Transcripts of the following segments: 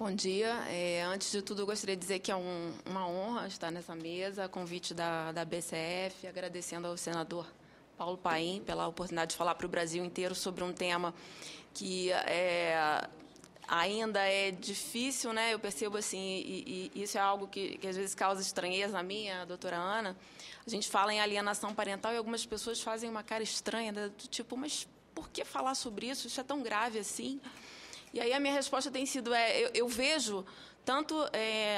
Bom dia. Antes de tudo, eu gostaria de dizer que é uma honra estar nessa mesa, a convite da BCF, agradecendo ao senador Paulo Paim pela oportunidade de falar para o Brasil inteiro sobre um tema que ainda é difícil, né? Eu percebo assim, e isso é algo que às vezes causa estranheza a mim, a doutora Ana. A gente fala em alienação parental e algumas pessoas fazem uma cara estranha, né? Do tipo, mas por que falar sobre isso? Isso é tão grave assim? E aí a minha resposta tem sido, eu vejo, tanto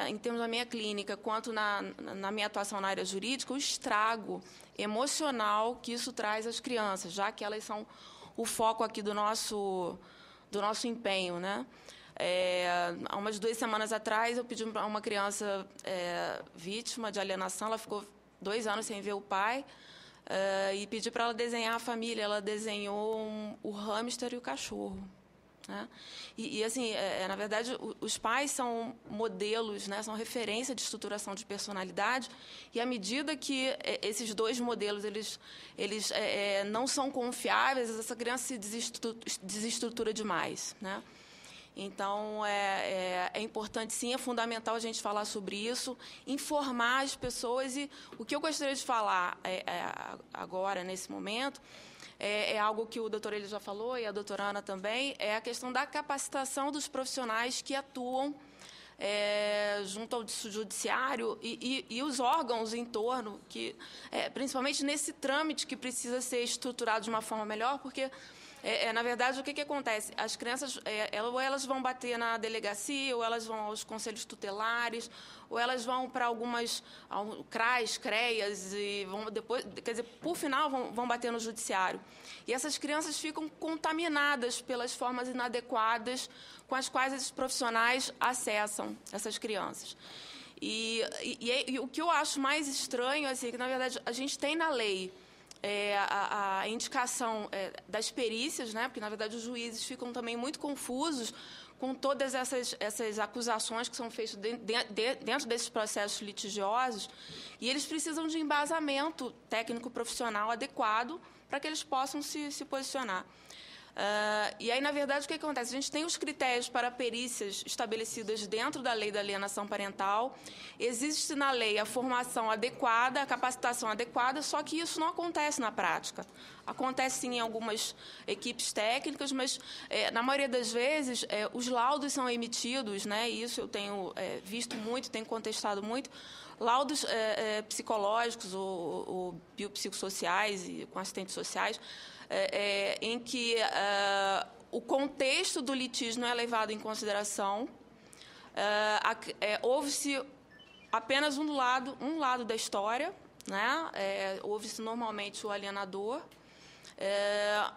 em termos da minha clínica, quanto na minha atuação na área jurídica, o estrago emocional que isso traz às crianças, já que elas são o foco aqui do nosso empenho, né? Há umas 2 semanas atrás, eu pedi para uma criança vítima de alienação, ela ficou 2 anos sem ver o pai, e pedi para ela desenhar a família. Ela desenhou o hamster e o cachorro. Né? E assim, na verdade, os pais são modelos, né? São referência de estruturação de personalidade, e à medida que esses 2 modelos eles não são confiáveis, essa criança se desestrutura demais. Né? Então, é importante, sim, é fundamental a gente falar sobre isso, informar as pessoas, e o que eu gostaria de falar agora, nesse momento, é algo que o doutor ele já falou, e a doutora Ana também, é a questão da capacitação dos profissionais que atuam junto ao judiciário e os órgãos em torno, que, principalmente nesse trâmite que precisa ser estruturado de uma forma melhor, porque, na verdade, o que acontece? As crianças, ou elas vão bater na delegacia, ou elas vão aos conselhos tutelares, ou elas vão para algumas CRAs, CREAs, e vão depois, quer dizer, por final, vão bater no judiciário. E essas crianças ficam contaminadas pelas formas inadequadas com as quais esses profissionais acessam essas crianças. E o que eu acho mais estranho, assim, é que, na verdade, a gente tem na lei a indicação das perícias, né? Porque, na verdade, os juízes ficam também muito confusos com todas essas acusações que são feitas dentro desses processos litigiosos, e eles precisam de embasamento técnico-profissional adequado para que eles possam se posicionar. E aí, na verdade, o que acontece? A gente tem os critérios para perícias estabelecidas dentro da lei da alienação parental, existe na lei a formação adequada, a capacitação adequada, só que isso não acontece na prática. Acontece, sim, em algumas equipes técnicas, mas, na maioria das vezes, os laudos são emitidos, né? E isso eu tenho visto muito, tenho contestado muito, laudos psicológicos ou biopsicossociais e com assistentes sociais, em que o contexto do litígio não é levado em consideração, houve-se apenas um lado da história, né? Houve-se normalmente o alienador,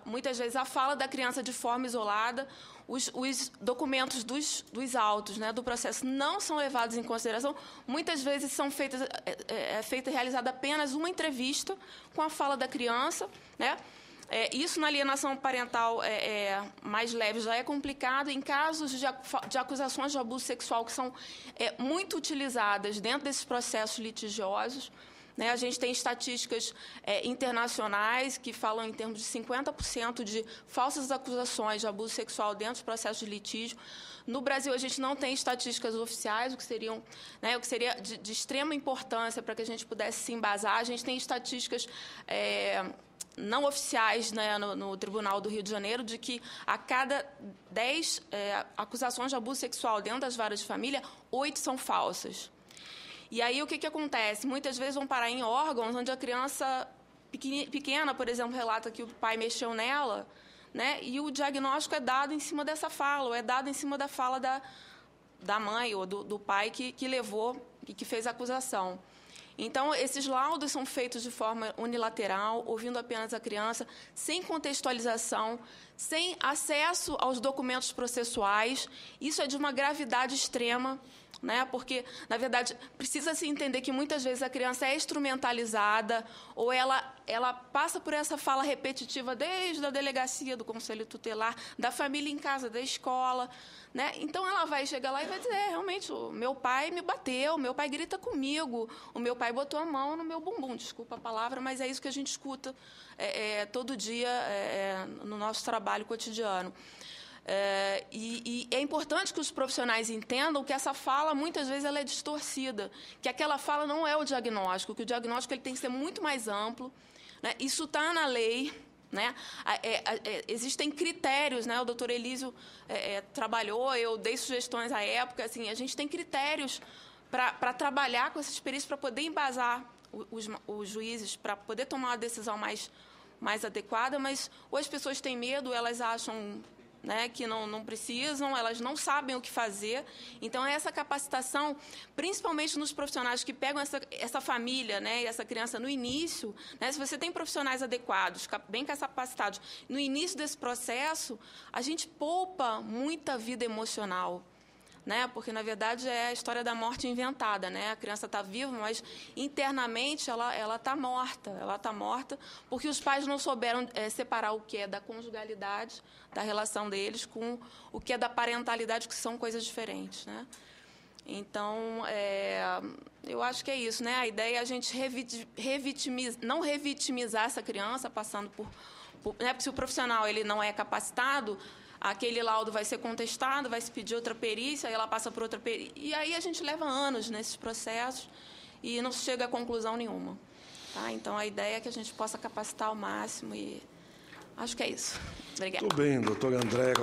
muitas vezes a fala da criança de forma isolada, os documentos dos autos, né, do processo não são levados em consideração, muitas vezes são realizada apenas uma entrevista com a fala da criança, né? Isso na alienação parental mais leve já é complicado. Em casos de acusações de abuso sexual que são muito utilizadas dentro desses processos litigiosos, né, a gente tem estatísticas internacionais que falam em termos de 50% de falsas acusações de abuso sexual dentro dos processos de litígio. No Brasil, a gente não tem estatísticas oficiais, o que seria de extrema importância para que a gente pudesse se embasar. A gente tem estatísticas não oficiais, né, no Tribunal do Rio de Janeiro, de que a cada 10 acusações de abuso sexual dentro das varas de família, 8 são falsas. E aí o que acontece? Muitas vezes vão parar em órgãos onde a criança pequena, por exemplo, relata que o pai mexeu nela, né, e o diagnóstico é dado em cima dessa fala, ou é dado em cima da fala da mãe ou do pai que levou e que fez a acusação. Então, esses laudos são feitos de forma unilateral, ouvindo apenas a criança, sem contextualização, sem acesso aos documentos processuais. Isso é de uma gravidade extrema, né? Porque, na verdade, precisa se entender que muitas vezes a criança é instrumentalizada ou ela passa por essa fala repetitiva desde a delegacia, do conselho tutelar, da família em casa, da escola, né? Então, ela vai chegar lá e vai dizer, realmente, o meu pai me bateu, o meu pai grita comigo, o meu pai botou a mão no meu bumbum, desculpa a palavra, mas é isso que a gente escuta todo dia no nosso trabalho cotidiano. E é importante que os profissionais entendam que essa fala, muitas vezes, ela é distorcida, que aquela fala não é o diagnóstico, que o diagnóstico ele tem que ser muito mais amplo, né? Isso está na lei, né? Existem critérios, né? O doutor Elísio trabalhou, eu dei sugestões à época, assim, a gente tem critérios para trabalhar com essas perícias, para poder embasar os juízes, para poder tomar uma decisão mais adequada, mas ou as pessoas têm medo, elas acham, né, que não precisam, elas não sabem o que fazer. Então, essa capacitação, principalmente nos profissionais que pegam essa família, né, e essa criança no início, né, se você tem profissionais adequados, bem capacitados, no início desse processo, a gente poupa muita vida emocional. Né? Porque, na verdade, é a história da morte inventada. Né? A criança está viva, mas internamente ela está morta. Ela está morta porque os pais não souberam separar o que é da conjugalidade, da relação deles, com o que é da parentalidade, que são coisas diferentes. Né? Então, eu acho que é isso. Né? A ideia é a gente não revitimizar essa criança, passando por né? Porque se o profissional ele não é capacitado, aquele laudo vai ser contestado, vai se pedir outra perícia, aí ela passa por outra perícia. E aí a gente leva anos nesses processos e não chega a conclusão nenhuma. Tá? Então, a ideia é que a gente possa capacitar ao máximo e acho que é isso. Obrigada. Tudo bem, doutora Andréa.